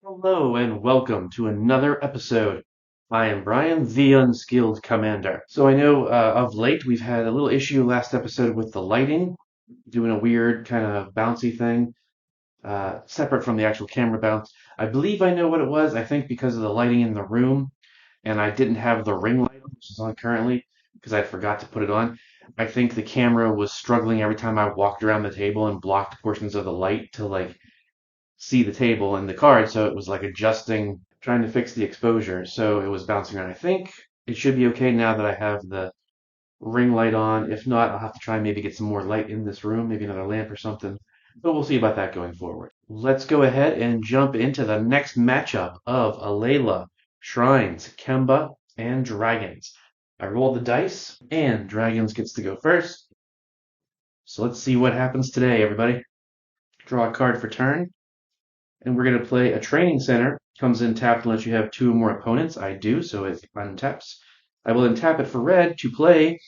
Hello and welcome to another episode. I am Brian, the Unskilled Commander. So I know of late we've had a little issue last episode with the lighting, doing a weird kind of bouncy thing, separate from the actual camera bounce. I believe I know what it was. I think because of the lighting in the room, and I didn't have the ring light, which is on currently, because I forgot to put it on. I think the camera was struggling every time I walked around the table and blocked portions of the light to see the table and the card, so it was like adjusting, trying to fix the exposure, so it was bouncing around. I think it should be okay now that I have the ring light on. If not, I'll have to try and maybe get some more light in this room, maybe another lamp or something. But we'll see about that going forward. Let's go ahead and jump into the next matchup of Alela, Shrines, Kemba, and Dragons. I rolled the dice, and Dragons gets to go first. So let's see what happens today, everybody. Draw a card for turn. And we're going to play a training center. Comes in tapped unless you have two or more opponents. I do, so it untaps. I will untap it for red to play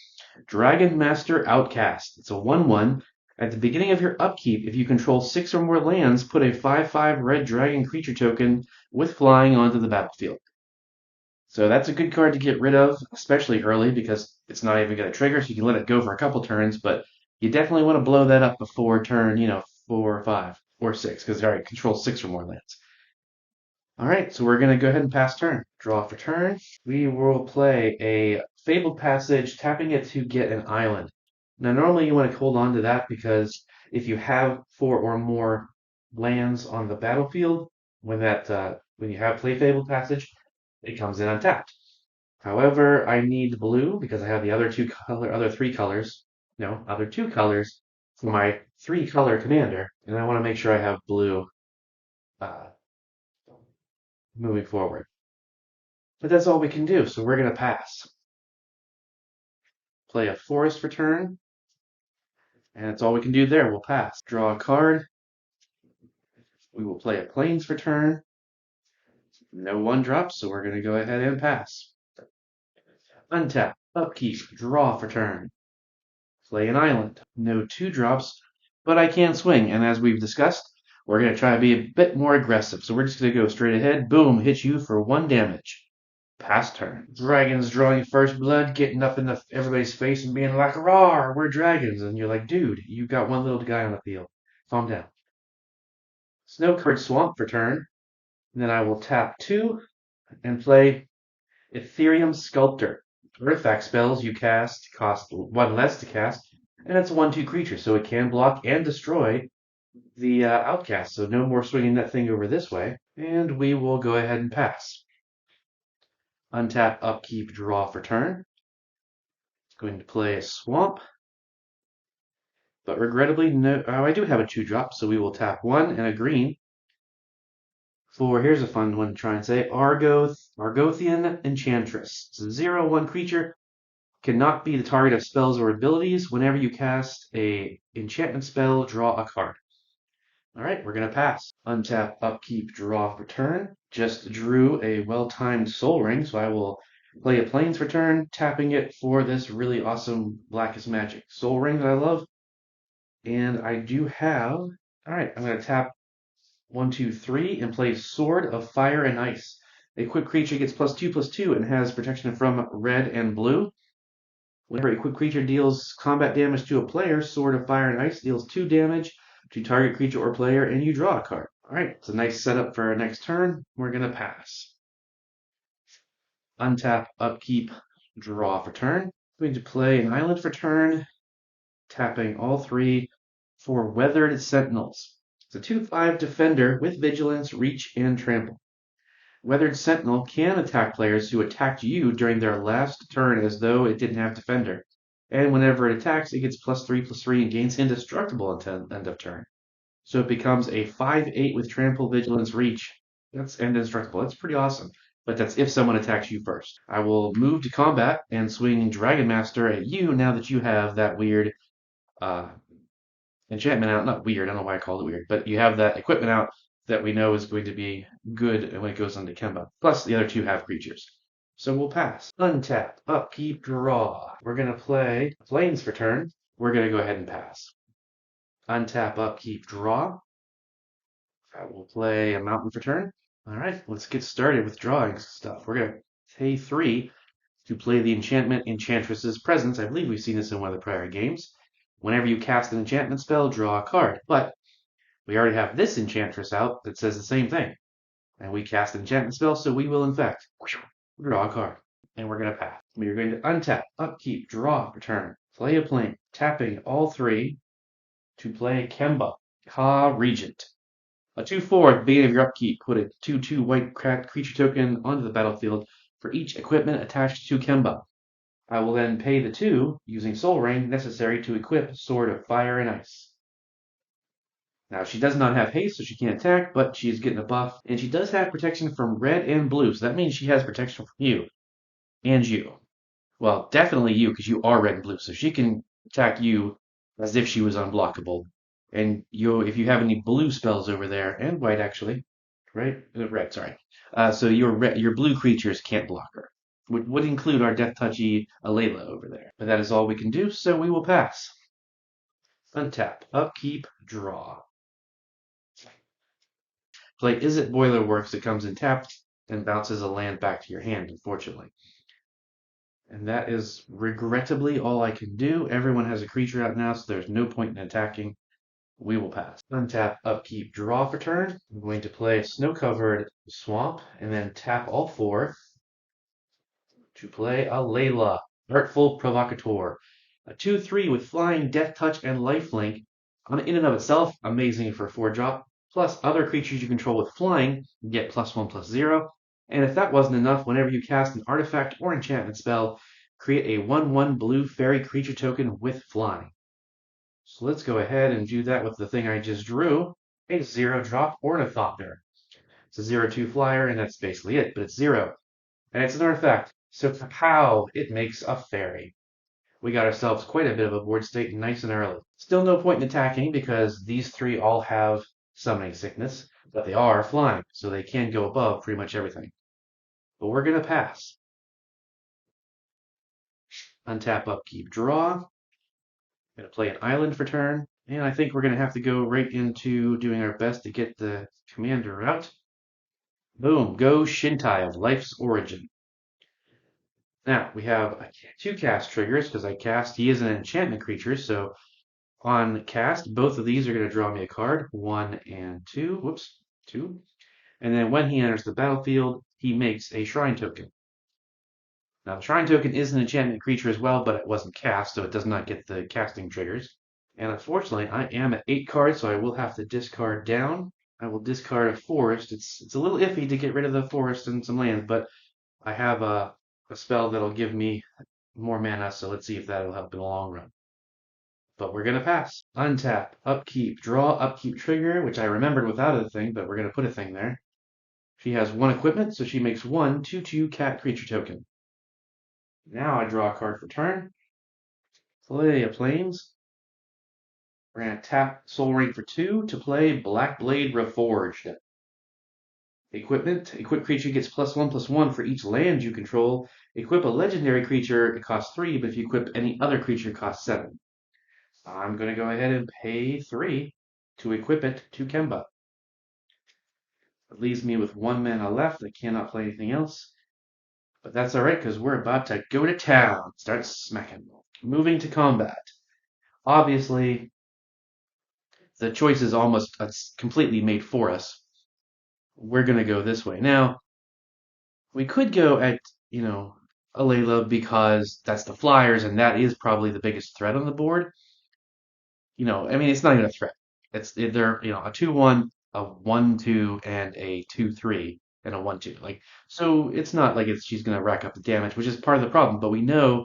Dragon Master Outcast. It's a 1/1. At the beginning of your upkeep, if you control 6 or more lands, put a 5/5 red dragon creature token with flying onto the battlefield. So that's a good card to get rid of, especially early because it's not even going to trigger, so you can let it go for a couple turns, but you definitely want to blow that up before turn, 4 or 5 or 6, because it controls 6 or more lands. All right, so we're going to go ahead and pass turn. Draw for turn. We will play a Fabled Passage, tapping it to get an island. Now, normally you want to hold on to that because if you have 4 or more lands on the battlefield, when you have play Fabled Passage, it comes in untapped. However, I need blue because I have the other three colors, no, other two colors for my 3-color commander, and I want to make sure I have blue uh, moving forward. But that's all we can do, so we're going to pass. Play a forest for turn, and that's all we can do there. We'll pass. Draw a card. We will play a plains for turn. No 1-drops, so we're going to go ahead and pass. Untap, upkeep, draw for turn. Play an island. No 2-drops, but I can swing, and as we've discussed, we're going to try to be a bit more aggressive. So we're just going to go straight ahead. Boom, hit you for 1 damage. Pass turn. Dragons drawing first blood, getting up in everybody's face and being like, "Rawr, we're dragons!" And you're like, "Dude, you got one little guy on the field. Calm down." Snowcurd Swamp for turn. And then I will tap 2 and play Ethereum Sculptor. Artifact spells you cast cost 1 less to cast, and it's a 1/2 creature, so it can block and destroy the outcast. So no more swinging that thing over this way. And we will go ahead and pass. Untap, upkeep, draw for turn. Going to play a swamp. But regrettably, no. Oh, I do have a 2-drop, so we will tap 1 and a green for, here's a fun one to try and say, Argothian Enchantress. It's a 0/1 creature, cannot be the target of spells or abilities. Whenever you cast a enchantment spell, draw a card. All right, we're going to pass. Untap, upkeep, draw for turn. Just drew a well-timed Soul Ring, so I will play a Plains for turn, tapping it for this really awesome Blackest Magic Soul Ring that I love. And I do have... All right, I'm going to tap 1, 2, 3 and play Sword of Fire and Ice. A quick creature gets +2/+2 and has protection from red and blue. Whenever a quick creature deals combat damage to a player, Sword of Fire and Ice deals 2 damage to target creature or player, and you draw a card. All right, it's a nice setup for our next turn. We're going to pass. Untap, upkeep, draw for turn. Going to play an island for turn, tapping all 3 for Weathered Sentinels. It's a 2/5 defender with vigilance, reach, and trample. Weathered Sentinel can attack players who attacked you during their last turn as though it didn't have defender. And whenever it attacks, it gets +3/+3 and gains indestructible until end of turn. So it becomes a 5/8 with trample, vigilance, reach. That's indestructible. That's pretty awesome. But that's if someone attacks you first. I will move to combat and swing Dragon Master at you now that you have that weird uh, enchantment out. Not weird, I don't know why I called it weird, but you have that equipment out that we know is going to be good when it goes into Kemba. Plus, the other 2 have creatures. So we'll pass. Untap, upkeep, draw. We're going to play Plains for turn. We're going to go ahead and pass. Untap, upkeep, draw. I will play a Mountain for turn. All right, let's get started with drawing stuff. We're going to pay 3 to play the enchantment Enchantress's Presence. I believe we've seen this in one of the prior games. Whenever you cast an enchantment spell, draw a card. But we already have this Enchantress out that says the same thing. And we cast an enchantment spell, so we will, in fact, draw a card. And we're going to pass. We are going to untap, upkeep, draw, return, play a plane, tapping all 3 to play Kemba, Ka Regent. A 2/4 at the beginning of your upkeep, put a 2/2 white cracked creature token onto the battlefield for each equipment attached to Kemba. I will then pay the 2 using Soul Ring necessary to equip Sword of Fire and Ice. Now, she does not have haste, so she can't attack, but she is getting a buff, and she does have protection from red and blue, so that means she has protection from you and you. Well, definitely you, because you are red and blue, so she can attack you as if she was unblockable. And if you have any blue spells over there, and white actually, right? Red, sorry. So your blue creatures can't block her. Would include our Death Touchy Alela over there. But that is all we can do, so we will pass. Untap, upkeep, draw. Play Is It Boiler Works. It comes in tapped and bounces a land back to your hand, unfortunately. And that is regrettably all I can do. Everyone has a creature out now, so there's no point in attacking. We will pass. Untap, upkeep, draw for turn. I'm going to play Snow-Covered Swamp, and then tap all 4 to play Alela, Artful Provocateur. A 2/3 with Flying, Death Touch, and Lifelink. In and of itself, amazing for 4-drop. Plus, other creatures you control with Flying get +1/+0. And if that wasn't enough, whenever you cast an artifact or enchantment spell, create a 1/1 blue fairy creature token with Flying. So let's go ahead and do that with the thing I just drew, a 0-drop Ornithopter. It's a 0/2 flyer, and that's basically it, but it's 0. And it's an artifact, so pow, it makes a fairy. We got ourselves quite a bit of a board state nice and early. Still no point in attacking because these 3 all have summoning sickness, but they are flying, so they can go above pretty much everything. But we're going to pass. Untap, upkeep, draw. Going to play an island for turn, and I think we're going to have to go right into doing our best to get the commander out. Boom, go Shintai of Life's Origin. Now, we have 2 cast triggers, because he is an enchantment creature, so on cast, both of these are going to draw me a card, 1 and 2, whoops, 2. And then when he enters the battlefield, he makes a shrine token. Now, the shrine token is an enchantment creature as well, but it wasn't cast, so it does not get the casting triggers. And unfortunately, I am at 8 cards, so I will have to discard down. I will discard a forest. It's a little iffy to get rid of the forest and some lands, but I have a spell that'll give me more mana, so let's see if that'll help in the long run. But we're going to pass. Untap, upkeep, draw, upkeep trigger, which I remembered without a thing, but we're going to put a thing there. She has 1 equipment, so she makes 1 2/2 cat creature token. Now I draw a card for turn. Play a plains. We're going to tap Soul Ring for 2 to play Blackblade Reforged. Equipment. Equip creature gets +1/+1 for each land you control. Equip a legendary creature, it costs 3, but if you equip any other creature, it costs 7. I'm going to go ahead and pay 3 to equip it to Kemba. It leaves me with 1 mana left. I cannot play anything else. But that's alright, because we're about to go to town. Start smacking. Moving to combat. Obviously, the choice is almost completely made for us. We're going to go this way. Now, we could go at, Alela because that's the Flyers, and that is probably the biggest threat on the board. I mean, it's not even a threat. They're, a 2/1, a 1/2, and a 2/3, and a 1/2. So it's not like she's going to rack up the damage, which is part of the problem. But we know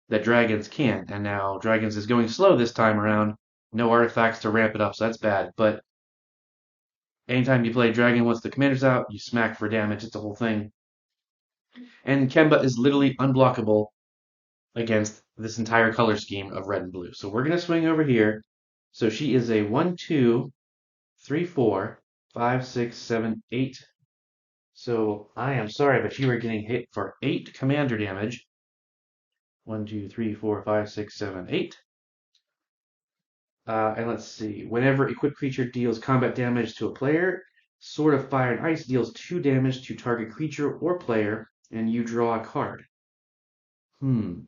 that Dragons can, and now Dragons is going slow this time around. No artifacts to ramp it up, so that's bad. But anytime you play Dragon once the commander's out, you smack for damage. It's a whole thing. And Kemba is literally unblockable against this entire color scheme of red and blue. So we're going to swing over here. So she is a 1, 2, 3, 4, 5, 6, 7, 8. So I am sorry, but you are getting hit for 8 commander damage. 1, 2, 3, 4, 5, 6, 7, 8. And let's see. Whenever equipped creature deals combat damage to a player, Sword of Fire and Ice deals 2 damage to target creature or player, and you draw a card. Now,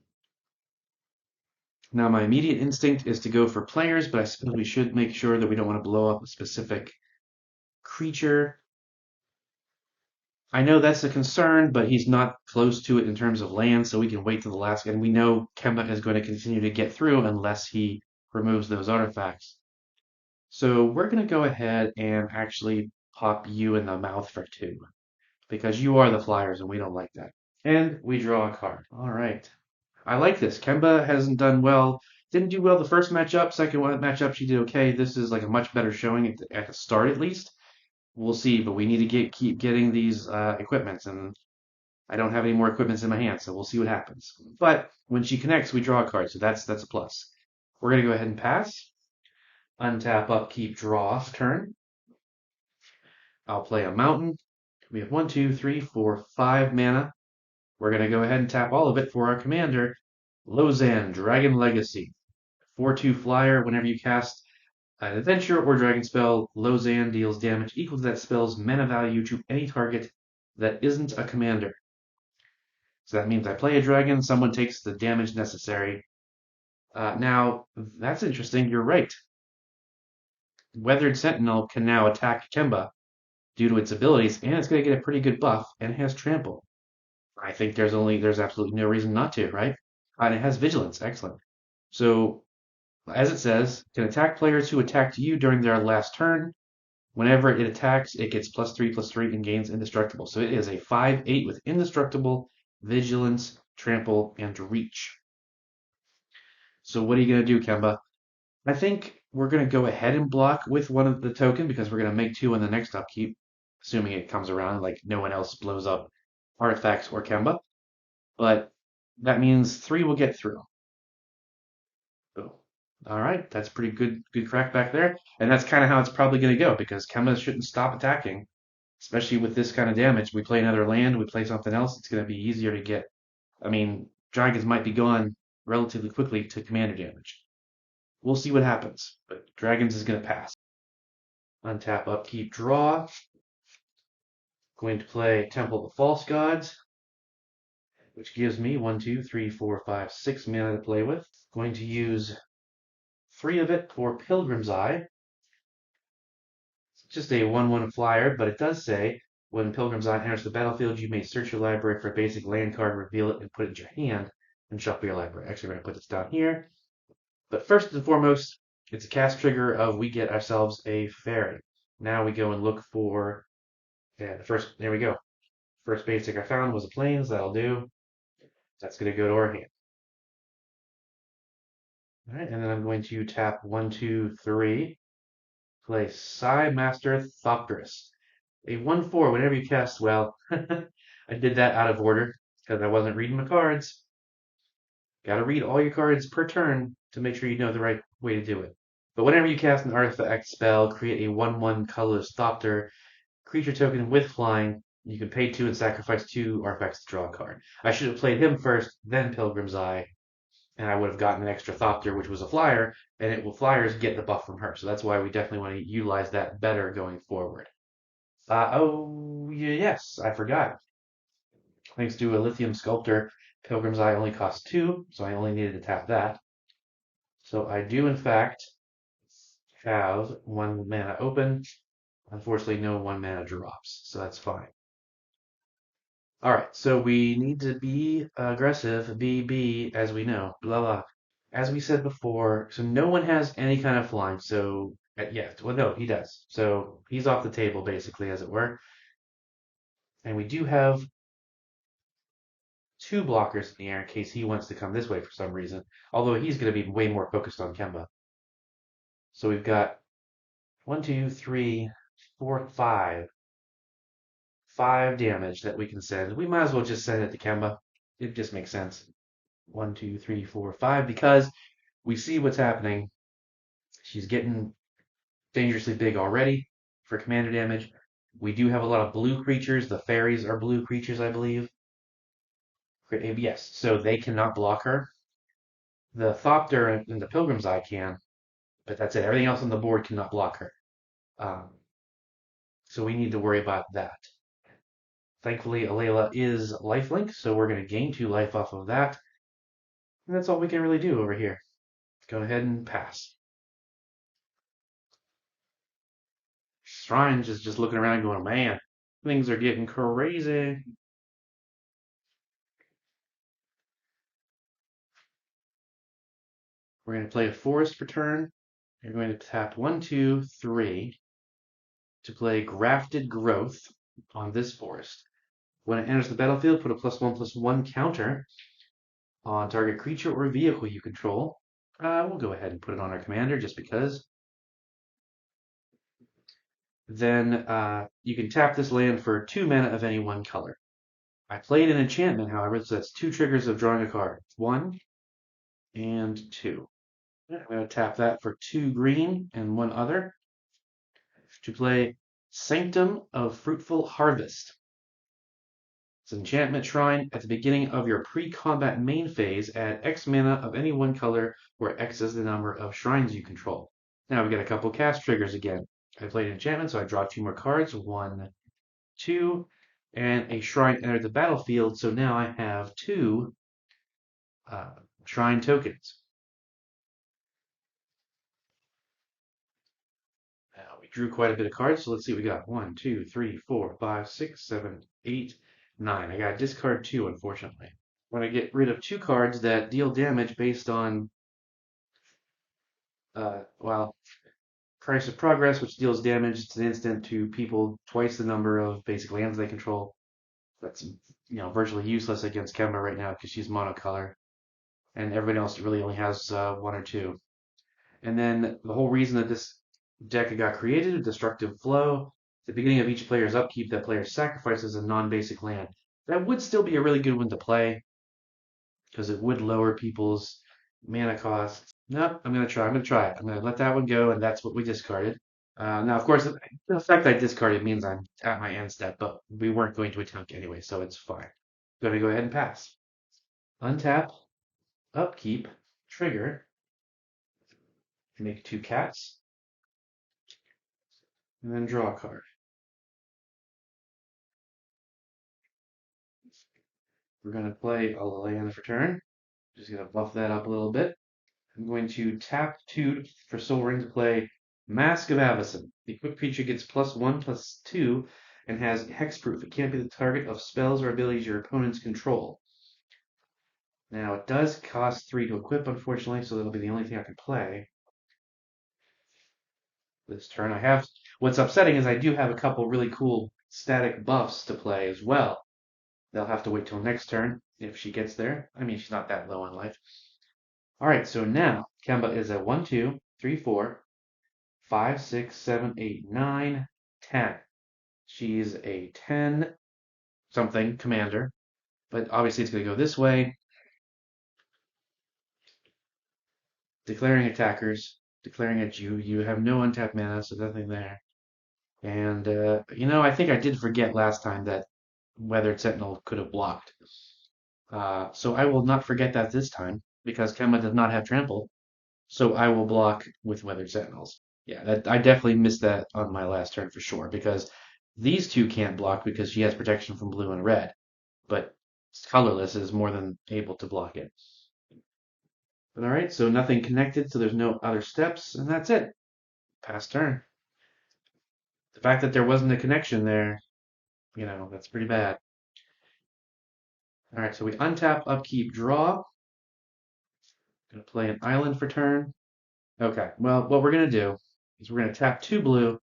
my immediate instinct is to go for players, but I suppose we should make sure that we don't want to blow up a specific creature. I know that's a concern, but he's not close to it in terms of land, so we can wait till the last. And we know Kemba is going to continue to get through unless he removes those artifacts. So we're going to go ahead and actually pop you in the mouth for 2, because you are the Flyers and we don't like that. And we draw a card. All right. I like this. Kemba hasn't done well. Didn't do well the first matchup. Second matchup, she did okay. This is like a much better showing at the start, at least. We'll see, but we need to keep getting these equipments, and I don't have any more equipments in my hand, so we'll see what happens. But when she connects, we draw a card, so that's a plus. We're gonna go ahead and pass. Untap, upkeep, draw turn. I'll play a mountain. We have 1, 2, 3, 4, 5 mana. We're gonna go ahead and tap all of it for our commander, Lozan, Dragon Legacy. 4/2 flyer. Whenever you cast an adventure or dragon spell, Lozan deals damage equal to that spell's mana value to any target that isn't a commander. So that means I play a dragon, someone takes the damage necessary. Now, that's interesting. You're right. Weathered Sentinel can now attack Kemba due to its abilities, and it's going to get a pretty good buff, and it has Trample. I think there's absolutely no reason not to, right? And it has Vigilance. Excellent. So, as it says, can attack players who attacked you during their last turn. Whenever it attacks, it gets +3/+3 and gains Indestructible. So it is a 5/8 with Indestructible, Vigilance, Trample, and Reach. So what are you going to do, Kemba? I think we're going to go ahead and block with one of the token because we're going to make 2 in the next upkeep, assuming it comes around, like no one else blows up artifacts or Kemba. But that means 3 will get through. Oh. All right, that's pretty good crack back there. And that's kind of how it's probably going to go because Kemba shouldn't stop attacking, especially with this kind of damage. We play another land, we play something else, it's going to be easier to get. I mean, dragons might be gone relatively quickly to commander damage. We'll see what happens, but dragons is going to pass. Untap, upkeep, draw. Going to play Temple of the False Gods, which gives me 1, 2, 3, 4, 5, 6 mana to play with. Going to use 3 of it for Pilgrim's Eye. It's just a 1/1 flyer, but it does say when Pilgrim's Eye enters the battlefield, you may search your library for a basic land card, reveal it, and put it in your hand, and shuffle your library. Actually, we're going to put this down here. But first and foremost, it's a cast trigger of we get ourselves a fairy. Now we go and look for, yeah, there we go. First basic I found was a plains, that'll do. That's going to go to our hand. All right, and then I'm going to tap 1, 2, 3, play Psy Master Thopterus. A 1/4 whenever you cast, well, I did that out of order because I wasn't reading my cards. Got to read all your cards per turn to make sure you know the right way to do it. But whenever you cast an artifact spell, create a 1/1 colorless Thopter creature token with flying. You can pay 2 and sacrifice 2 artifacts to draw a card. I should have played him first, then Pilgrim's Eye, and I would have gotten an extra Thopter, which was a flyer, and flyers get the buff from her. So that's why we definitely want to utilize that better going forward. Oh, yes, I forgot. Thanks to a Lithium Sculptor, Pilgrim's Eye only costs 2, so I only needed to tap that. So I do, in fact, have 1 mana open. Unfortunately, no 1 mana drops, so that's fine. All right, so we need to be aggressive, be, as we know, blah, blah. As we said before, so no one has any kind of flying, so, yeah, well, no, he does. So he's off the table, basically, as it were. And we do have 2 blockers in the air in case he wants to come this way for some reason, although he's going to be way more focused on Kemba. So we've got 1, 2, 3, 4, 5. 5 damage that we can send. We might as well just send it to Kemba. It just makes sense. 1, 2, 3, 4, 5, because we see what's happening. She's getting dangerously big already for commander damage. We do have a lot of blue creatures. The fairies are blue creatures, I believe. Yes, so they cannot block her. The Thopter and the Pilgrim's Eye can, but that's it. Everything else on the board cannot block her. Um, So we need to worry about that. Thankfully, Alela is lifelink, so we're going to gain 2 life off of that. And that's all we can really do over here. Go ahead and pass. Shrines is just looking around going, man, things are getting crazy. We're going to play a forest for turn. You're going to tap 1, 2, 3 to play Grafted Growth on this forest. When it enters the battlefield, put a +1/+1 counter on target creature or vehicle you control. We'll go ahead and put it on our commander just because. Then you can tap this land for 2 mana of any one color. I played an enchantment, however, so that's 2 triggers of drawing a card. 1 and 2. I'm going to tap that for 2 green and 1 other to play Sanctum of Fruitful Harvest. It's an enchantment shrine. At the beginning of your pre-combat main phase, add X mana of any one color, where X is the number of shrines you control. Now we get a couple cast triggers again. I played enchantment, so I draw 2 more cards. 1, 2, and a shrine entered the battlefield, so now I have 2 shrine tokens. Now we drew quite a bit of cards, so let's see what we got. 1, 2, 3, 4, 5, 6, 7, 8, 9. I got discard 2, unfortunately. When I get rid of 2 cards that deal damage based on, well, Price of Progress, which deals damage. It's an instant to people twice the number of basic lands they control. That's virtually useless against Kemba right now because she's monocolor, and everybody else really only has 1 or 2. And then the whole reason that this deck got created, a Destructive Flow. At the beginning of each player's upkeep, that player sacrifices a non-basic land. That would still be a really good one to play because it would lower people's mana costs. No, I'm going to try. I'm going to try it. I'm going to let that one go, and that's what we discarded. Now, of course, the fact that I discarded means I'm at my end step, but we weren't going to attack anyway, so it's fine. Going to go ahead and pass. Untap, upkeep, trigger, make 2 cats, and then draw a card. We're going to play a land for turn. Just going to buff that up a little bit. I'm going to tap 2 for Soul Ring to play Mask of Avacyn. The equipped creature gets +1/+2 and has hexproof. It can't be the target of spells or abilities your opponents control. Now, it does cost 3 to equip, unfortunately, so that'll be the only thing I can play this turn. What's upsetting is I do have a couple really cool static buffs to play as well. They'll have to wait till next turn if she gets there. I mean, she's not that low on life. All right, so now Kemba is at 1, 2, 3, 4, 5, 6, 7, 8, 9, 10. She's a 10 something commander, but obviously it's going to go this way. Declaring attackers, declaring at you. You have no untapped mana, so nothing there. And, I think I did forget last time that Weathered Sentinel could have blocked. So I will not forget that this time, because Kemba does not have trample. So I will block with Weathered Sentinels. Yeah, I definitely missed that on my last turn for sure, because these 2 can't block because she has protection from blue and red, but colorless is more than able to block it. But all right, so nothing connected, so there's no other steps, and that's it. Pass turn. The fact that there wasn't a connection there, that's pretty bad. All right, so we untap, upkeep, draw. Gonna play an island for turn. Okay, well, what we're gonna do is we're gonna tap 2 blue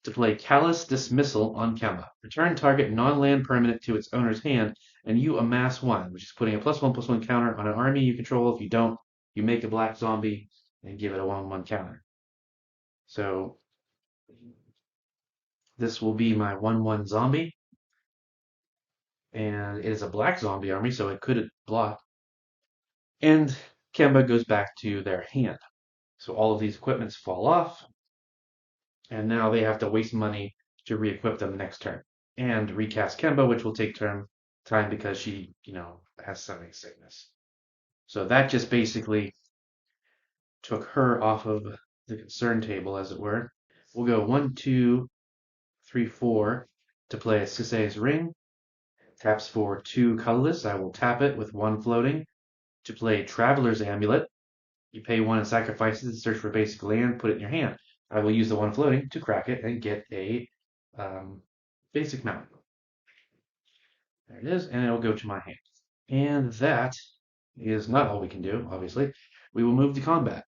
to play Callous Dismissal on Kemba. Return target non-land permanent to its owner's hand, and you amass 1, which is putting a +1/+1 counter on an army you control. If you don't, you make a black zombie and give it a 1/1 counter. So this will be my 1/1 zombie, and it is a black zombie army, so it could block. And Kemba goes back to their hand. So all of these equipments fall off, and now they have to waste money to re-equip them next turn. And recast Kemba, which will take time because she, has summoning sickness. So that just basically took her off of the concern table, as it were. We'll go 1, 2, 3, 4 to play a Sisay's Ring. Taps for 2 colorless. I will tap it with 1 floating to play Traveler's Amulet. You pay 1 and sacrifice it to search for basic land, put it in your hand. I will use the 1 floating to crack it and get a basic mountain. There it is, and it'll go to my hand. And that is not all we can do, obviously. We will move to combat.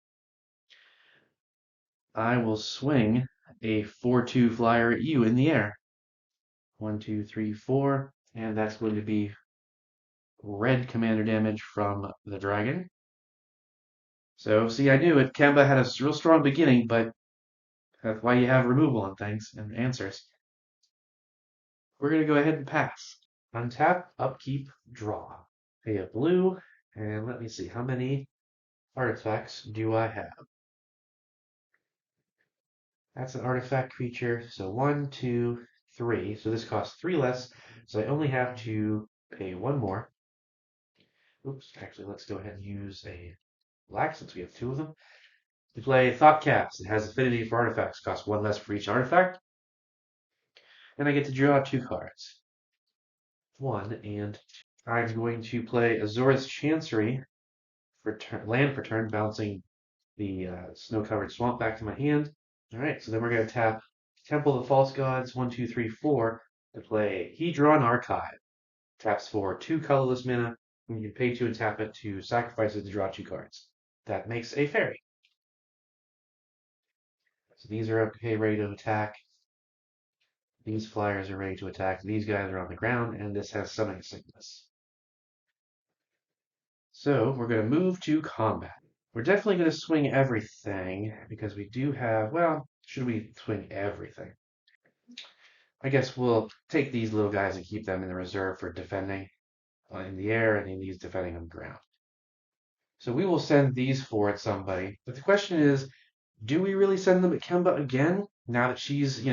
I will swing a 4/2 flyer at you in the air. 1, 2, 3, 4, and that's going to be red commander damage from the dragon. So, see, I knew it. Kemba had a real strong beginning, but that's why you have removal on things and answers. We're going to go ahead and pass. Untap, upkeep, draw. Pay a blue, and let me see, how many artifacts do I have? That's an artifact creature, so 1, 2, 3. So this costs 3 less, so I only have to pay 1 more. Oops, actually, let's go ahead and use a black since we have 2 of them. To play Thought Caps, it has affinity for artifacts, costs 1 less for each artifact. And I get to draw 2 cards. 1 and 2. I'm going to play Azor's Chancery for land for turn, bouncing the snow-covered swamp back to my hand. All right, so then we're going to tap Temple of the False Gods, 1, 2, 3, 4, to play Hedron Archive. Taps for 2 colorless mana, and you can pay 2 and tap it to sacrifice it to draw 2 cards. That makes a fairy. So these are okay, ready to attack. These flyers are ready to attack. These guys are on the ground, and this has Summoning Sickness. So we're going to move to combat. We're definitely going to swing everything, because we do have, well, should we swing everything? I guess we'll take these little guys and keep them in the reserve for defending in the air, and then these defending on the ground. So we will send these 4 at somebody. But the question is, do we really send them at Kemba again? Now that she's,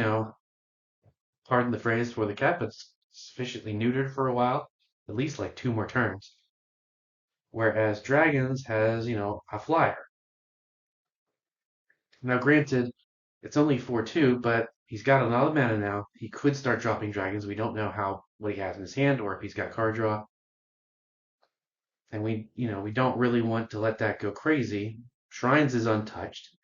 pardon the phrase for the cat, but sufficiently neutered for a while. At least like 2 more turns. Whereas Dragons has, a flyer. Now granted, it's only 4/2, but he's got another mana now. He could start dropping dragons. We don't know what he has in his hand or if he's got card draw. And we don't really want to let that go crazy. Shrines is untouched.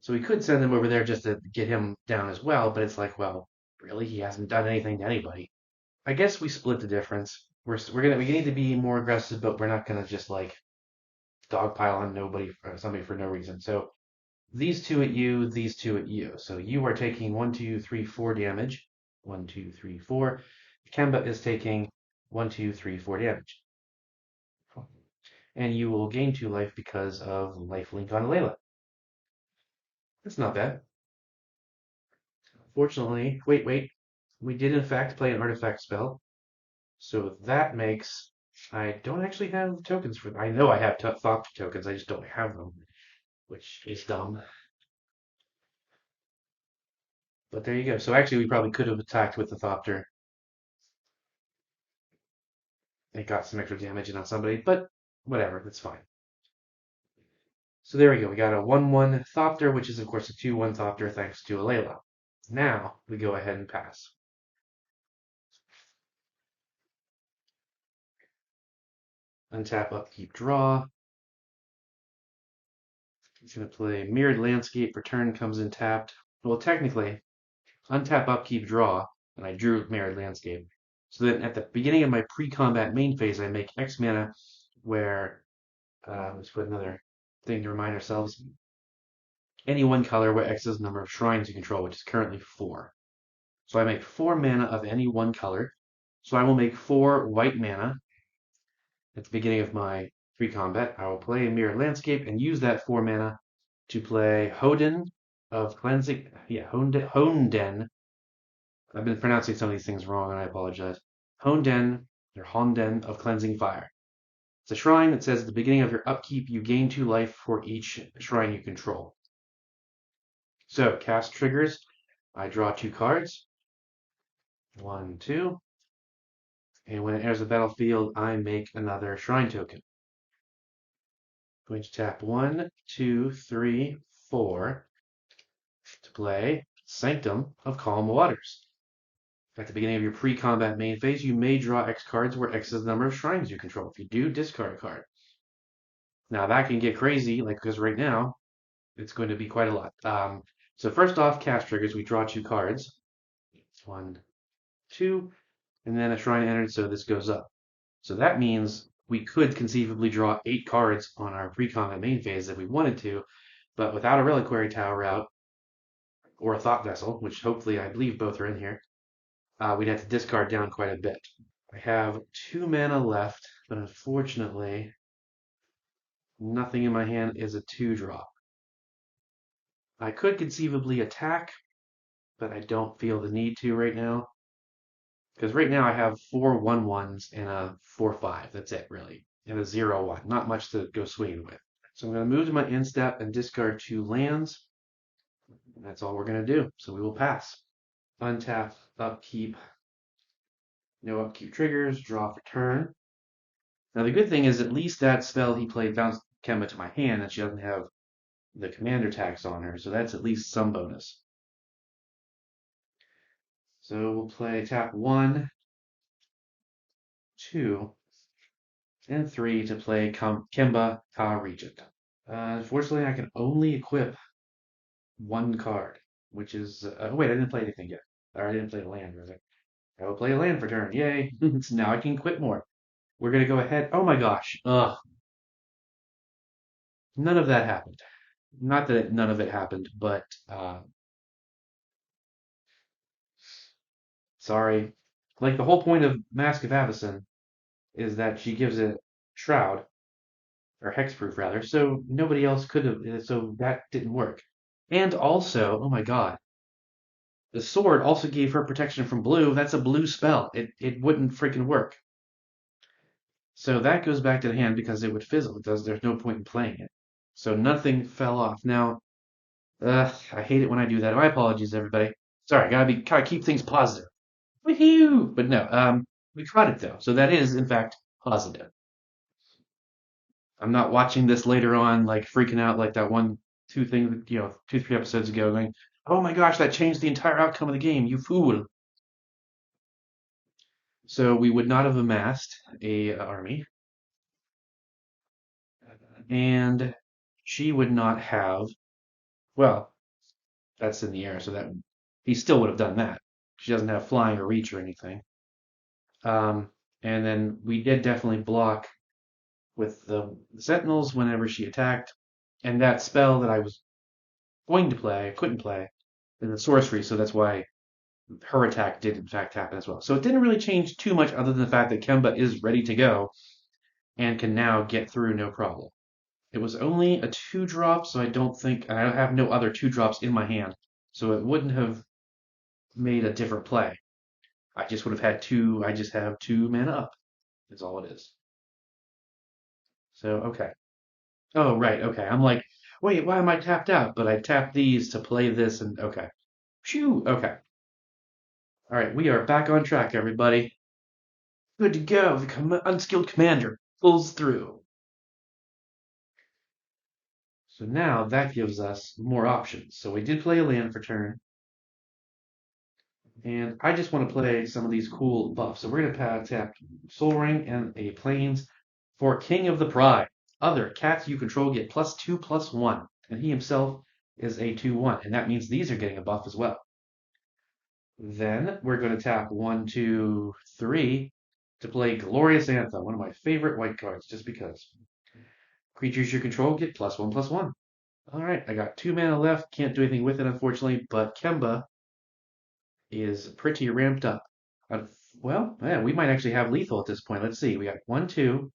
So we could send him over there just to get him down as well, but it's like, well, really, he hasn't done anything to anybody. I guess we split the difference. We need to be more aggressive, but we're not gonna just like dogpile on somebody for no reason. So these 2 at you, these 2 at you. So you are taking 1, 2, 3, 4 damage. 1, 2, 3, 4. Kemba is taking 1, 2, 3, 4 damage. And you will gain 2 life because of lifelink on Alela. That's not bad. Fortunately, wait. We did in fact play an artifact spell. So that makes I don't actually have tokens for. I know I have thought tokens. I just don't have them, which is dumb. But there you go. So actually, we probably could have attacked with the Thopter. It got some extra damage in on somebody, but whatever, that's fine. So there we go. We got a 1/1 Thopter, which is of course a 2/1 Thopter thanks to Alela. Now we go ahead and pass. Untap, upkeep, draw. He's going to play Mirrored Landscape. Return comes in tapped. Well, technically, untap, upkeep, draw, and I drew Mirrored Landscape. So that at the beginning of my pre-combat main phase, I make X mana where, let's put another thing to remind ourselves, any 1 color where X is the number of shrines you control, which is currently 4. So I make 4 mana of any 1 color. So I will make 4 white mana at the beginning of my pre-combat. I will play a Mirrored Landscape and use that 4 mana to play Hoden of Cleansing. Yeah, Honden. I've been pronouncing some of these things wrong, and I apologize. Honden, or Honden of Cleansing Fire. It's a shrine that says at the beginning of your upkeep, you gain 2 life for each shrine you control. So, cast triggers. I draw 2 cards. 1, 2. And when it enters the battlefield, I make another shrine token. I'm going to tap 1, 2, 3, 4 to play Sanctum of Calm Waters. At the beginning of your pre-combat main phase, you may draw X cards where X is the number of shrines you control. If you do, discard a card. Now that can get crazy, like because right now it's going to be quite a lot. So first off, cast triggers. We draw 2 cards. 1, 2, and then a shrine entered, so this goes up. So that means we could conceivably draw 8 cards on our pre-combat main phase if we wanted to, but without a reliquary tower out or a thought vessel, which hopefully I believe both are in here, we'd have to discard down quite a bit. I have 2 mana left, but unfortunately, nothing in my hand is a 2-drop. I could conceivably attack, but I don't feel the need to right now. Because right now I have 4 1/1s and a 4/5. That's it, really. And a 0/1. Not much to go swinging with. So I'm going to move to my end step and discard 2 lands. And that's all we're going to do. So we will pass. Untap, upkeep, no upkeep triggers, draw for turn. Now the good thing is at least that spell he played bounced Kemba to my hand and she doesn't have the commander tax on her. So that's at least some bonus. So we'll play tap 1, 2, and 3 to play Kemba Ka Regent. Unfortunately, I can only equip 1 card, which is. Oh, wait, I didn't play anything yet. Or I didn't play a land, was it? I will play a land for turn. Yay. So now I can equip more. We're going to go ahead. Oh my gosh. Ugh. None of that happened. Not that none of it happened, but sorry. Like the whole point of Mask of Avacyn is that she gives it Shroud, or Hexproof rather, so nobody else could have, so that didn't work. And also, oh my god, the sword also gave her protection from blue. That's a blue spell. It wouldn't freaking work. So that goes back to the hand because it would fizzle. There's no point in playing it. So nothing fell off. Now, I hate it when I do that. My apologies, everybody. Sorry, gotta keep things positive. Woohoo! But no, we caught it though. So that is in fact positive. I'm not watching this later on, like freaking out like that one, two thing, 2, 3 episodes ago, going, "Oh my gosh, that changed the entire outcome of the game, you fool!" So we would not have amassed a army, and she would not have. Well, that's in the air, so that he still would have done that. She doesn't have flying or reach or anything. Um, and then we did definitely block with the Sentinels whenever she attacked, and that spell that I was going to play, I couldn't play, is a sorcery, so that's why her attack did in fact happen as well. So it didn't really change too much other than the fact that Kemba is ready to go and can now get through no problem. It was only a 2-drop, so I don't think I have no other 2-drops in my hand, so it wouldn't have made a different play. I just would have had two. I just have 2 mana up. Is all it is. So okay. Oh right. Okay. I'm like, wait, why am I tapped out? But I tapped these to play this, and okay. Phew. Okay. All right. We are back on track, everybody. Good to go. The unskilled commander pulls through. So now that gives us more options. So we did play a land for turn. And I just want to play some of these cool buffs. So we're going to tap Soul Ring and a Plains for King of the Pride. Other cats you control get +2/+1. And he himself is a 2/1. And that means these are getting a buff as well. Then we're going to tap 1, 2, 3 to play Glorious Anthem, one of my favorite white cards, just because. Creatures you control get +1/+1. All right, I got 2 mana left. Can't do anything with it, unfortunately, but Kemba is pretty ramped up. Uh, well, yeah, we might actually have lethal at this point. Let's see. We got 1, 2,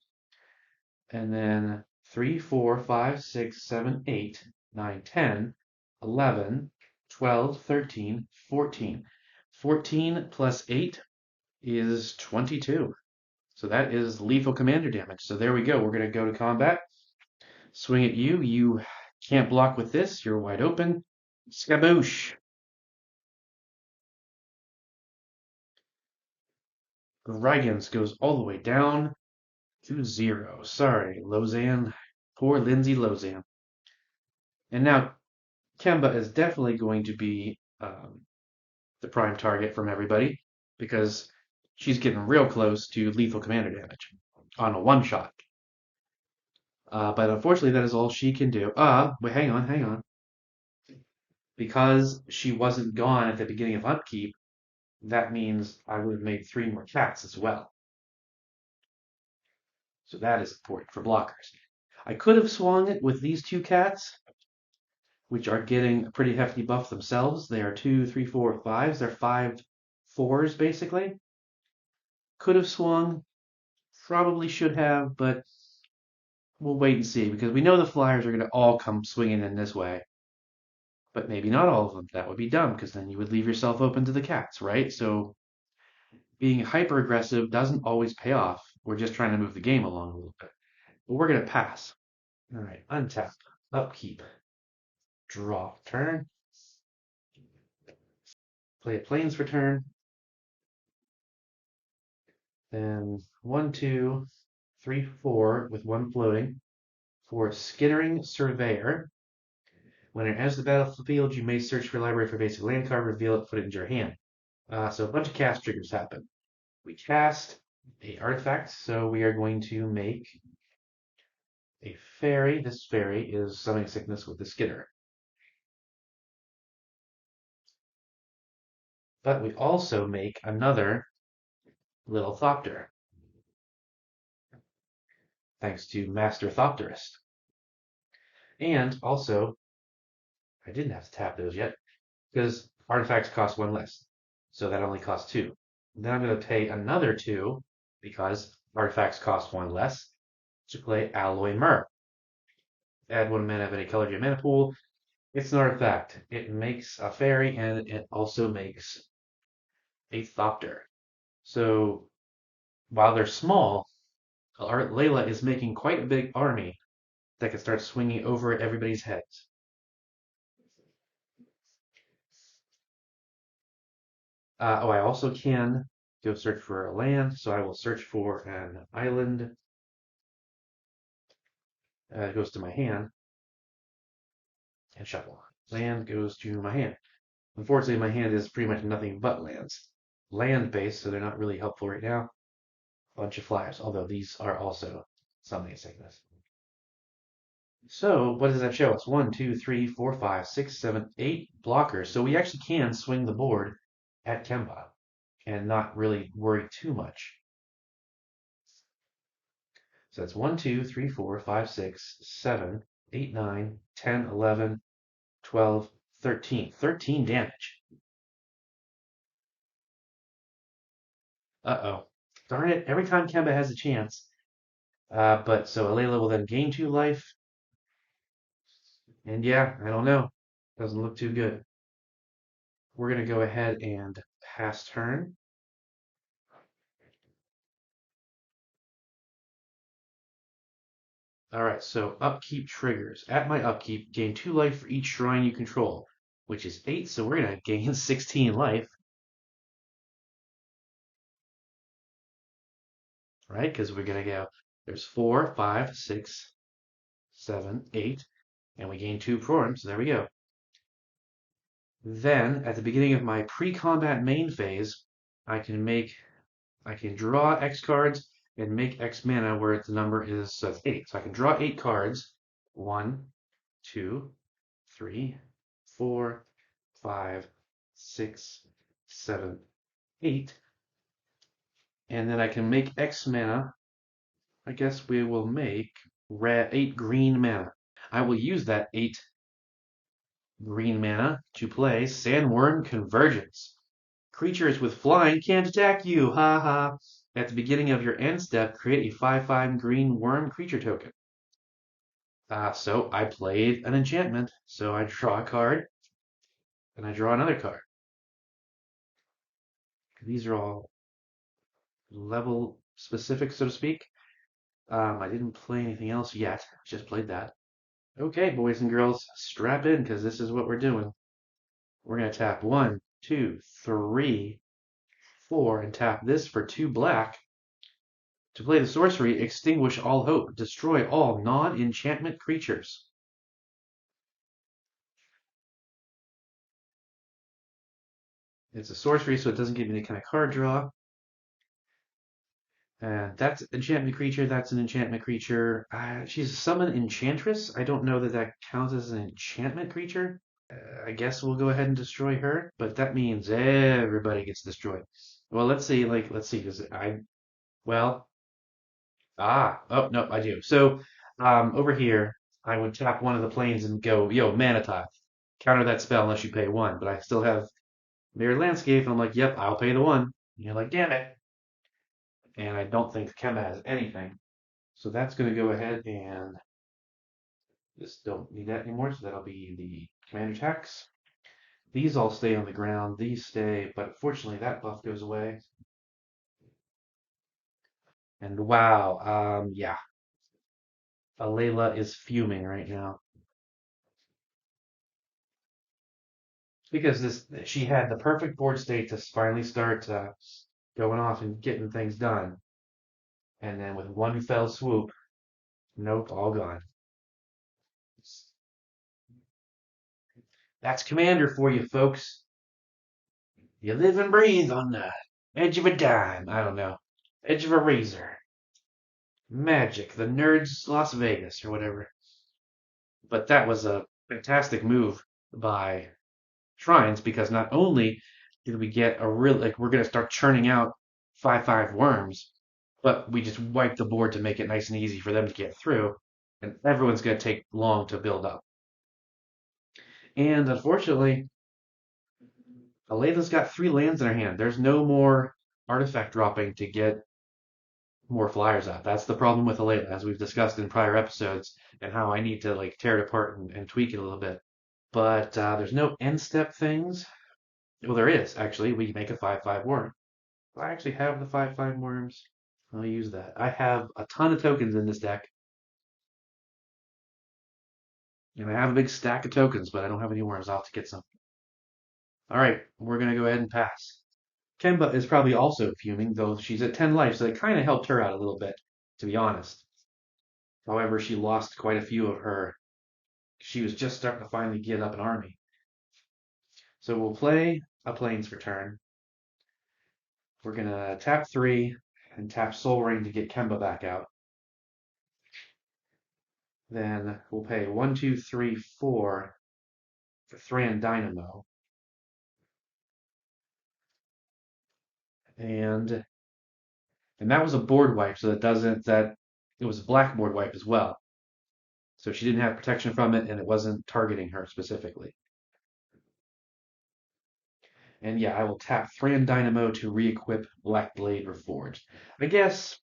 and then 3, 4, 5, 6, 7, 8, 9, 10, 11, 12, 13, 14. 14 plus 8 is 22. So that is lethal commander damage. So there we go. We're going to go to combat. Swing at you. You can't block with this. You're wide open. Skaboosh. Rygans goes all the way down to 0. Sorry, Lozan. Poor Lindsay Lozan. And now Kemba is definitely going to be the prime target from everybody. because she's getting real close to lethal commander damage on a one shot. But unfortunately, that is all she can do. Wait, hang on, hang on. Because she wasn't gone at the beginning of upkeep, that means I would have made 3 more cats as well. So that is important for blockers. I could have swung it with these 2 cats, which are getting a pretty hefty buff themselves. They are 2, 3, 4, 5s. They're 5 4s basically. Could have swung, probably should have, but we'll wait and see because we know the flyers are going to all come swinging in this way. But maybe not all of them. That would be dumb because then you would leave yourself open to the cats, right? So being hyper aggressive doesn't always pay off. We're just trying to move the game along a little bit. But we're going to pass. All right, untap, upkeep, draw, turn, play a plains for turn, then 1, 2, 3, 4 with 1 floating for Skittering Surveyor. When it enters the battlefield, you may search your library for a basic land card, reveal it, put it into your hand. So a bunch of cast triggers happen. We cast a artifact, so we are going to make a fairy. This fairy is summoning sickness with the Skitter. But we also make another little Thopter, thanks to Master Thopterist. And also, I didn't have to tap those yet, because artifacts cost 1 less. So that only costs 2. Then I'm going to pay another 2, because artifacts cost 1 less, to play Alloy Myrrh. Add 1 mana of any color to your mana pool. It's an artifact. It makes a fairy, and it also makes a Thopter. So while they're small, Alela is making quite a big army that can start swinging over everybody's heads. I also can go search for a land, so I will search for an island. It goes to my hand, and shuffle. Land goes to my hand. Unfortunately, my hand is pretty much nothing but lands. Land-based, so they're not really helpful right now. Bunch of flyers, although these are also summoning sickness. So what does that show us? 1, 2, 3, 4, 5, 6, 7, 8 blockers. So we actually can swing the board at Kemba and not really worry too much. So that's 1, 2, 3, 4, 5, 6, 7, 8, 9, 10, 11, 12, 13. 13 damage. Uh-oh. Darn it. Every time Kemba has a chance. But so Alela will then gain 2 life. And yeah, I don't know. Doesn't look too good. We're going to go ahead and pass turn. Alright, so upkeep triggers. At my upkeep, gain 2 life for each shrine you control, which is 8, so we're going to gain 16 life. Right? Because we're going to go, there's 4, 5, 6, 7, 8, and we gain 2 for him, so there we go. Then, at the beginning of my pre-combat main phase, I can draw X cards and make X mana where the number is 8. So I can draw 8 cards. 1, 2, 3, 4, 5, 6, 7, 8. And then I can make X mana. I guess we will make 8 green mana. I will use that 8 green mana to play Sandworm Convergence. Creatures with flying can't attack you, ha ha. At the beginning of your end step, create a 5/5 green worm creature token. So I played an enchantment. So I draw a card, and I draw another card. These are all level specific, so to speak. I didn't play anything else yet. Just played that. Okay, boys and girls, strap in because this is what we're doing. We're going to tap 1, 2, 3, 4, and tap this for 2 black. To play the sorcery, extinguish all hope. Destroy all non-enchantment creatures. It's a sorcery, so it doesn't give me any kind of card draw. And that's enchantment creature. That's an enchantment creature. She's a summon enchantress. I don't know that that counts as an enchantment creature. I guess we'll go ahead and destroy her, but that means everybody gets destroyed. Well, let's see. Let's see. Does it? Well, oh no, I do. So, over here, I would tap one of the planes and go, yo, Manatide. Counter that spell unless you pay one. But I still have Mirrored Landscape, and I'm like, yep, I'll pay the one. And you're like, damn it. And I don't think Kemba has anything. So that's going to go ahead and just don't need that anymore. So that'll be the commander attacks. These all stay on the ground. These stay, but fortunately that buff goes away. And wow, yeah, Alela is fuming right now because she had the perfect board state to finally start going off and getting things done, and then with one fell swoop, nope, all gone. That's Commander for you, folks. You live and breathe on the edge of a dime. I don't know, edge of a razor. Magic, the nerds, Las Vegas, or whatever. But that was a fantastic move by Shrines because not only did we get a real like we're gonna start churning out 5/5 worms, but we just wiped the board to make it nice and easy for them to get through, and everyone's gonna take long to build up. And unfortunately, Alela's got 3 lands in her hand. There's no more artifact dropping to get more flyers out. That's the problem with Alela, as we've discussed in prior episodes, and how I need to like tear it apart and tweak it a little bit. But there's no end step things. Well, there is actually. We make a 5/5 worm. I actually have the 5/5 worms. I'll use that. I have a ton of tokens in this deck, and I have a big stack of tokens, but I don't have any worms. I'll have to get some. All right, we're gonna go ahead and pass. Kemba is probably also fuming, though she's at 10 life, so it kind of helped her out a little bit, to be honest. However, she lost quite a few of her. She was just starting to finally get up an army. So we'll play a Plains return. We're gonna tap 3 and tap Soul Ring to get Kemba back out. Then we'll pay 1, 2, 3, 4 for Thran Dynamo. And that was a board wipe, so that it was a black board wipe as well. So she didn't have protection from it, and it wasn't targeting her specifically. And yeah, I will tap Thran Dynamo to re-equip Black Blade Reforged. I guess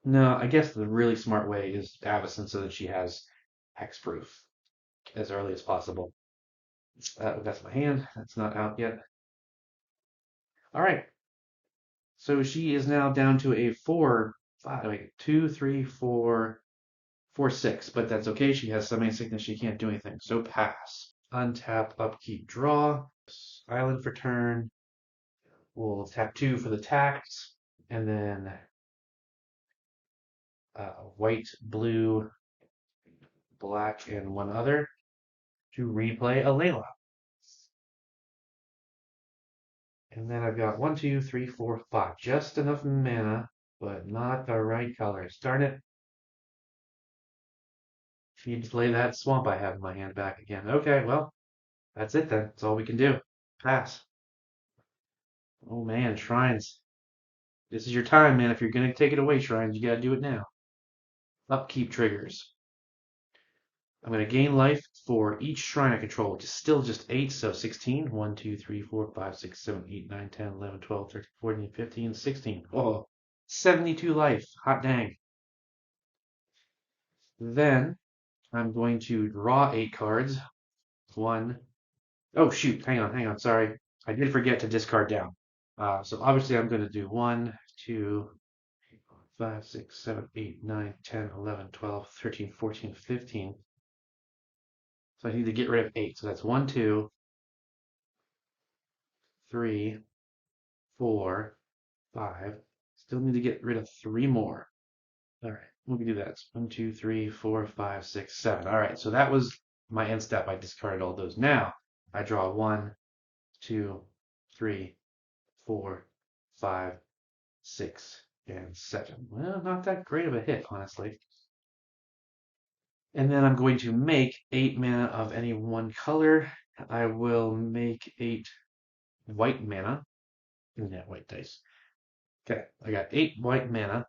no, I guess the really smart way is Avacyn so that she has hexproof as early as possible. That's my hand. That's not out yet. All right. So she is now down to a 4, 5, wait, 2, 3, 4, 4, 6. But that's okay. She has summoning sickness. She can't do anything. So pass. Untap, upkeep, draw. Island for turn. We'll tap 2 for the tax. And then white, blue, black, and one other to replay Alela. And then I've got 1, 2, 3, 4, 5. Just enough mana, but not the right colors. Darn it. Need to play that swamp I have in my hand back again. Okay, well, that's it then. That's all we can do. Pass. Oh man, Shrines. This is your time, man. If you're gonna take it away, Shrines, you gotta do it now. Upkeep triggers. I'm going to gain life for each shrine I control, which is still just 8, so 16. 1, 2, 3, 4, 5, 6, 7, 8, 9, 10, 11, 12, 13, 14, 15, 16. Oh, 72 life. Hot dang. Then I'm going to draw 8 cards. One. Oh, shoot. Hang on. Sorry. I did forget to discard down. So obviously I'm going to do 1, 2, 5, 6, 7, 8, 9, 10, 11, 12, 13, 14, 15. So I need to get rid of 8. So that's 1, 2, 3, 4, 5. Still need to get rid of 3 more. All right, we can do that. 1, 2, 3, 4, 5, 6, 7. All right, so that was my end step. I discarded all those. Now I draw 1, 2, 3, 4, 5, 6, and 7. Well, not that great of a hit, honestly. And then I'm going to make 8 mana of any one color. I will make 8 white mana. Yeah, white dice. Okay, I got 8 white mana.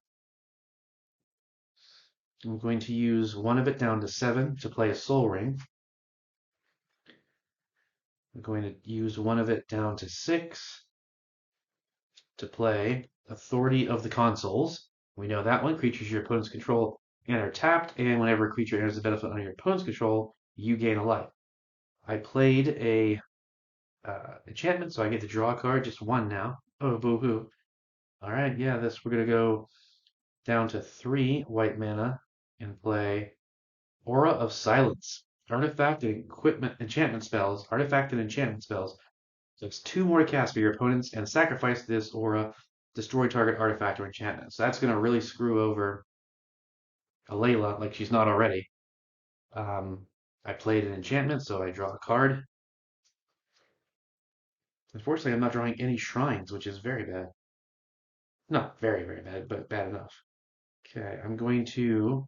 I'm going to use one of it down to 7 to play a Soul Ring. I'm going to use one of it down to 6 to play Authority of the Consuls. We know that one. Creatures your opponents control and are tapped, and whenever a creature enters the battlefield under your opponent's control, you gain a life. I played a enchantment, so I get to draw a card, just one now. Oh, boo-hoo. All right, yeah, we're going to go down to 3 white mana and play Aura of Silence. Artifact and enchantment spells. Artifact and enchantment spells. So it's 2 more to cast for your opponents, and sacrifice this aura, destroy target artifact or enchantment. So that's going to really screw over Alela like she's not already. I played an enchantment, so I draw a card. Unfortunately, I'm not drawing any shrines, which is very bad. Not very, very bad, but bad enough. Okay, I'm going to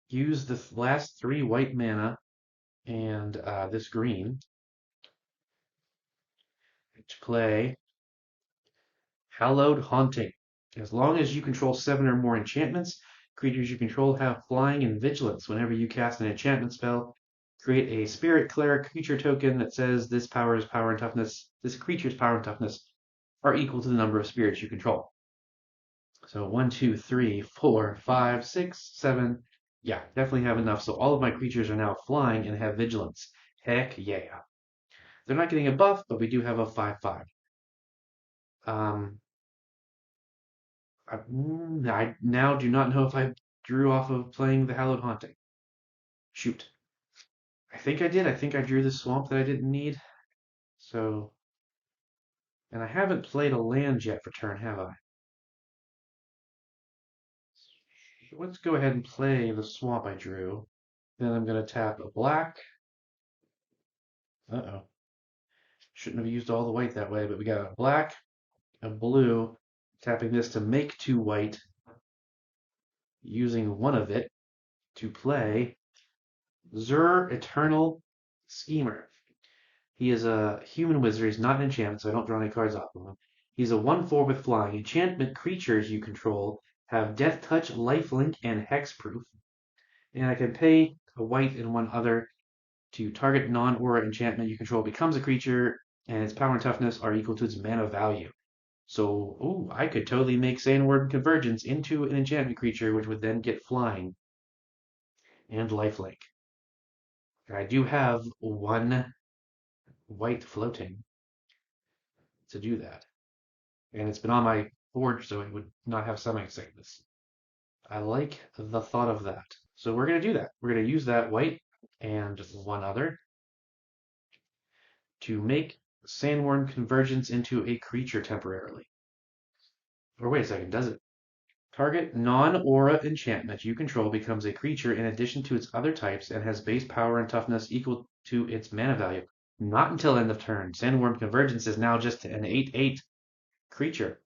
use the last 3 white mana and this green to play Hallowed Haunting. As long as you control 7 or more enchantments, creatures you control have flying and vigilance. Whenever you cast an enchantment spell, create a spirit cleric creature token that says this creature's power and toughness are equal to the number of spirits you control. So 1, 2, 3, 4, 5, 6, 7. Yeah, definitely have enough. So all of my creatures are now flying and have vigilance. Heck yeah. They're not getting a buff, but we do have a 5/5. Um, I now do not know if I drew off of playing the Hallowed Haunting. Shoot. I think I did. I think I drew the swamp that I didn't need. So, and I haven't played a land yet for turn, have I? So let's go ahead and play the swamp I drew. Then I'm going to tap a black. Uh-oh. Shouldn't have used all the white that way, but we got a black, a blue, tapping this to make 2 white, using one of it to play Zur Eternal Schemer. He is a human wizard. He's not an enchantment, so I don't draw any cards off of him. He's a 1/4 with flying. Enchantment creatures you control have Death Touch, Lifelink, and Hexproof. And I can pay a white and one other to target non-aura enchantment you control becomes a creature, and its power and toughness are equal to its mana value. So, ooh, I could totally make Sandworm Convergence into an enchantment creature, which would then get flying and lifelink. I do have 1 white floating to do that. And it's been on my board, so it would not have semi-sickness. I like the thought of that. So we're going to do that. We're going to use that white and one other to make Sandworm Convergence into a creature temporarily. Or wait a second, does it? Target non-aura enchantment you control becomes a creature in addition to its other types and has base power and toughness equal to its mana value. Not until end of turn. Sandworm Convergence is now just an 8/8 creature.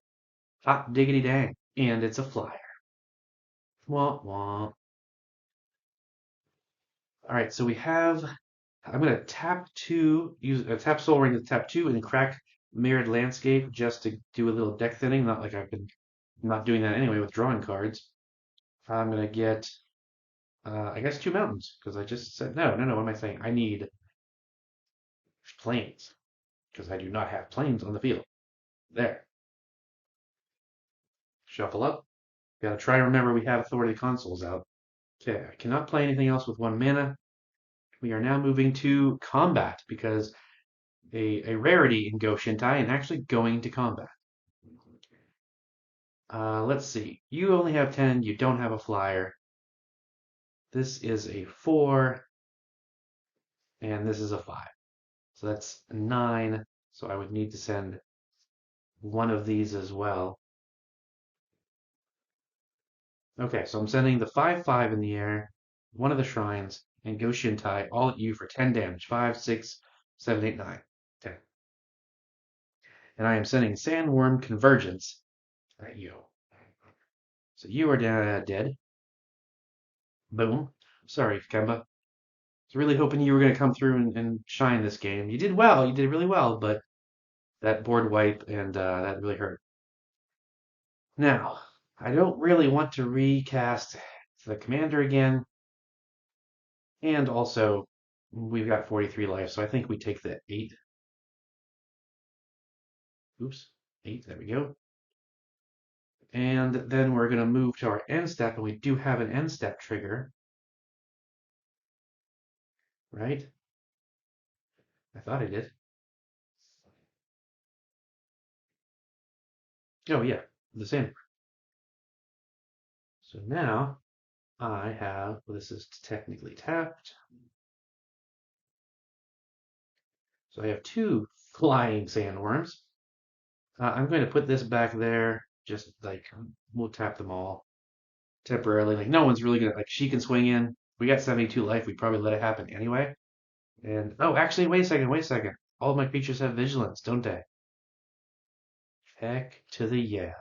Hot diggity dang. And it's a flyer. Wah wah. All right, so we have. I'm going to tap 2, use tap Soul Ring to tap 2, and then crack Mirrored Landscape just to do a little deck thinning. Not like I've been not doing that anyway with drawing cards. I'm going to get, I guess, 2 mountains because I just said no. What am I saying? I need plains because I do not have plains on the field. There. Shuffle up. Got to try to remember we have Authority Consoles out. Okay, I cannot play anything else with 1 mana. We are now moving to combat because a rarity in Go Shintai and actually going to combat. Let's see. You only have 10. You don't have a flyer. This is a 4, and this is a 5. So that's 9. So I would need to send one of these as well. Okay, so I'm sending the 5/5 in the air, one of the shrines, and Go Shintai all at you for 10 damage. 5, 6, 7, 8, 9. 10. and I am sending Sandworm Convergence at you. So you are dead. Boom. Sorry, Kemba. I was really hoping you were going to come through and shine this game. You did well. You did really well, but that board wipe and that really hurt. Now, I don't really want to recast the commander again, and also we've got 43 life, so I think we take the 8. Oops, 8, there we go. And then we're going to move to our end step, and we do have an end step trigger, right? I thought I did. Oh, yeah, the same. So now I have, well, this is technically tapped. So I have 2 flying sandworms. I'm going to put this back there, just like we'll tap them all temporarily. Like no one's really gonna like she can swing in. We got 72 life. We probably let it happen anyway. And oh, actually, wait a second. All of my creatures have vigilance, don't they? Heck to the yeah.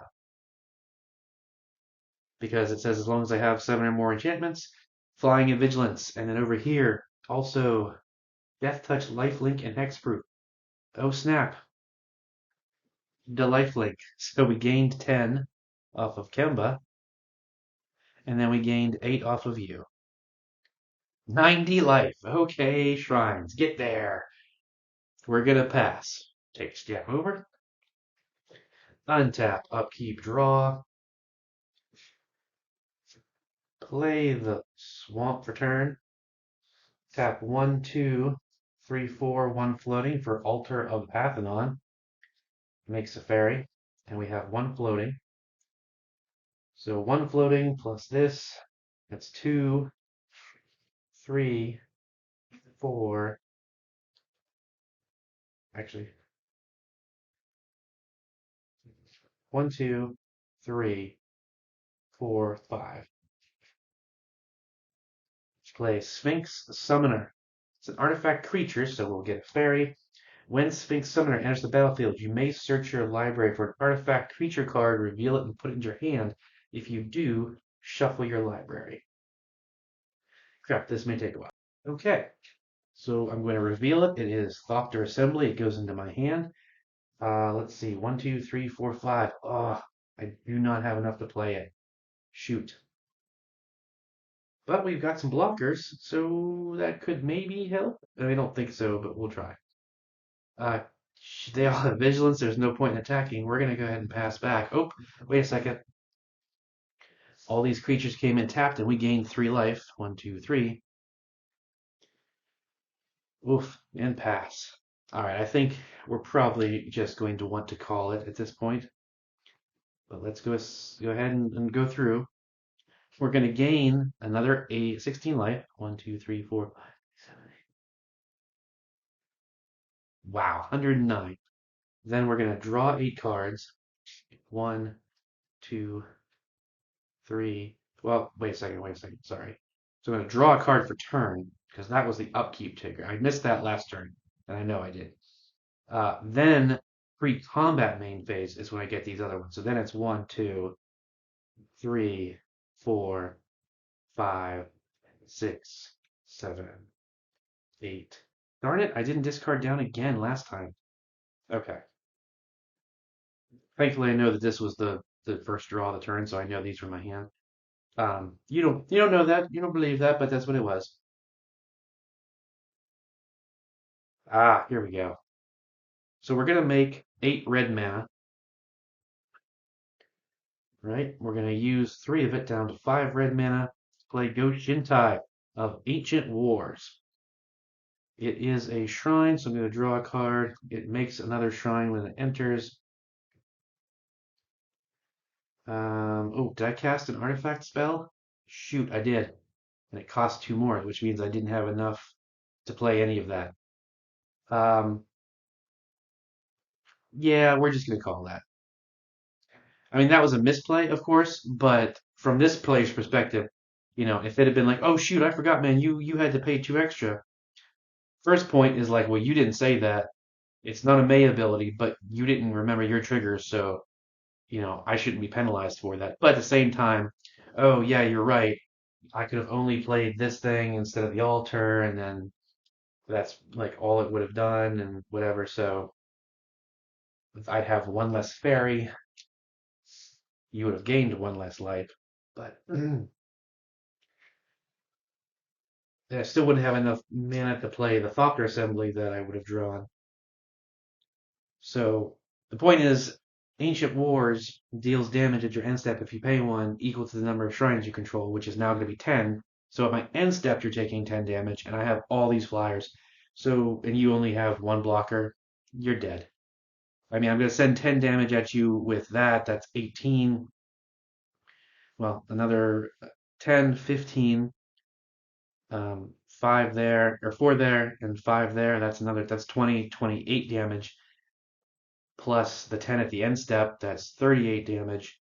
Because it says as long as I have 7 or more enchantments, flying and vigilance. And then over here, also Death Touch, Lifelink, and Hexproof. Oh snap. The lifelink. So we gained 10 off of Kemba, and then we gained 8 off of you. 90 life. Okay, shrines, get there. We're gonna pass. Take a step over. Untap, upkeep, draw. Play the swamp for turn. Tap 1, 2, 3, 4, 1 floating for Altar of Athenon. Makes a fairy. And we have 1 floating. So 1 floating plus this. That's 2, 3, 4. Actually, 1, 2, 3, 4, 5. Play Sphinx Summoner. It's an artifact creature, so we'll get a fairy. When Sphinx Summoner enters the battlefield, you may search your library for an artifact creature card, reveal it, and put it in your hand. If you do, shuffle your library. Crap, this may take a while. Okay, so I'm going to reveal it. It is Thopter Assembly. It goes into my hand. Let's see, 1, 2, 3, 4, 5. Oh, I do not have enough to play it. Shoot. But we've got some blockers, so that could maybe help. I don't think so, but we'll try. Uh, they all have vigilance. There's no point in attacking. We're going to go ahead and pass back. Oh, wait a second. All these creatures came in tapped, and we gained 3 life. 1, 2, 3. Oof, and pass. All right, I think we're probably just going to want to call it at this point. But let's go ahead and go through. We're going to gain another 16 life. 1, 2, 3, 4, 5, 7, 8. Wow, 109. Then we're going to draw 8 cards. 1, 2, 3. Well, wait a second. Sorry. So I'm going to draw a card for turn because that was the upkeep trigger. I missed that last turn, and I know I did. Then pre-combat main phase is when I get these other ones. So then it's 1, 2, 3, 4, 5, 6, 7, 8. Darn it, I didn't discard down again last time. Okay. Thankfully, I know that this was the first draw of the turn, so I know these were my hand. You don't know that, you don't believe that, but that's what it was. Ah, here we go. So we're gonna make 8 red mana, right? We're gonna use 3 of it down to 5 red mana to play Ghost Shintai of Ancient Wars. It is a shrine, so I'm gonna draw a card. It makes another shrine when it enters. Oh, did I cast an artifact spell? Shoot, I did. And it cost 2 more, which means I didn't have enough to play any of that. Yeah, we're just gonna call that. I mean, that was a misplay, of course, but from this player's perspective, if it had been like, oh shoot, I forgot, man, you had to pay 2 extra. First point is like, well, you didn't say that. It's not a May ability, but you didn't remember your triggers, so I shouldn't be penalized for that. But at the same time, oh yeah, you're right. I could have only played this thing instead of the altar, and then that's like all it would have done and whatever. So if I'd have one less fairy, you would have gained one less life. But I still wouldn't have enough mana to play the Thopter assembly that I would have drawn. So the point is, Ancient Wars deals damage at your end step if you pay one equal to the number of shrines you control, which is now going to be 10. So at my end step, you're taking 10 damage, and I have all these flyers. So, and you only have one blocker, you're dead. I mean, I'm going to send 10 damage at you with that. That's 18. Well, another 10, 15, 5 there, or 4 there, and 5 there. That's 20, 28 damage. Plus the 10 at the end step, that's 38 damage.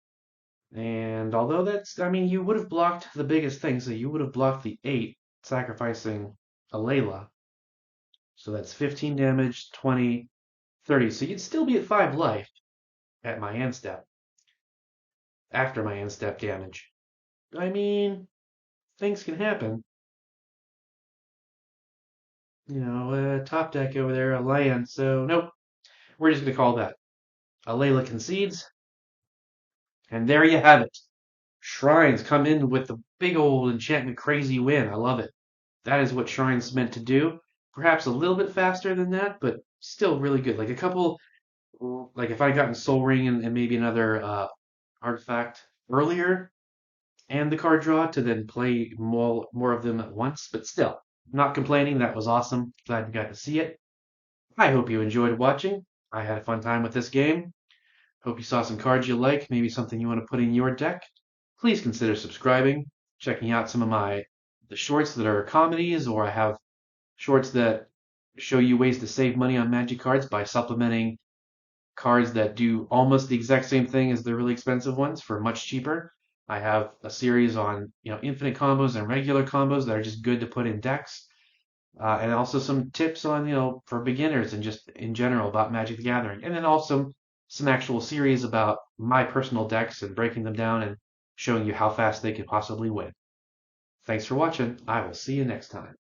And although I mean, you would have blocked the biggest thing, so you would have blocked the 8, sacrificing Alela. So that's 15 damage, 20, 30. So you'd still be at 5 life at my end step, after my end step damage. I mean, things can happen. Top deck over there, a land. So nope, we're just gonna call that. Alela concedes, and there you have it. Shrines come in with the big old enchantment crazy win. I love it. That is what Shrine's meant to do. Perhaps a little bit faster than that, but still really good. Like a couple, like if I gotten Soul Ring and maybe another artifact earlier, and the card draw to then play more of them at once. But still, not complaining. That was awesome. Glad you got to see it. I hope you enjoyed watching. I had a fun time with this game. Hope you saw some cards you like, maybe something you want to put in your deck. Please consider subscribing, checking out some of the shorts that are comedies, or I have shorts that show you ways to save money on Magic cards by supplementing cards that do almost the exact same thing as the really expensive ones for much cheaper. I have a series on infinite combos and regular combos that are just good to put in decks, and also some tips on for beginners and just in general about Magic the Gathering, and then also some actual series about my personal decks and breaking them down and showing you how fast they could possibly win. Thanks for watching. I will see you next time.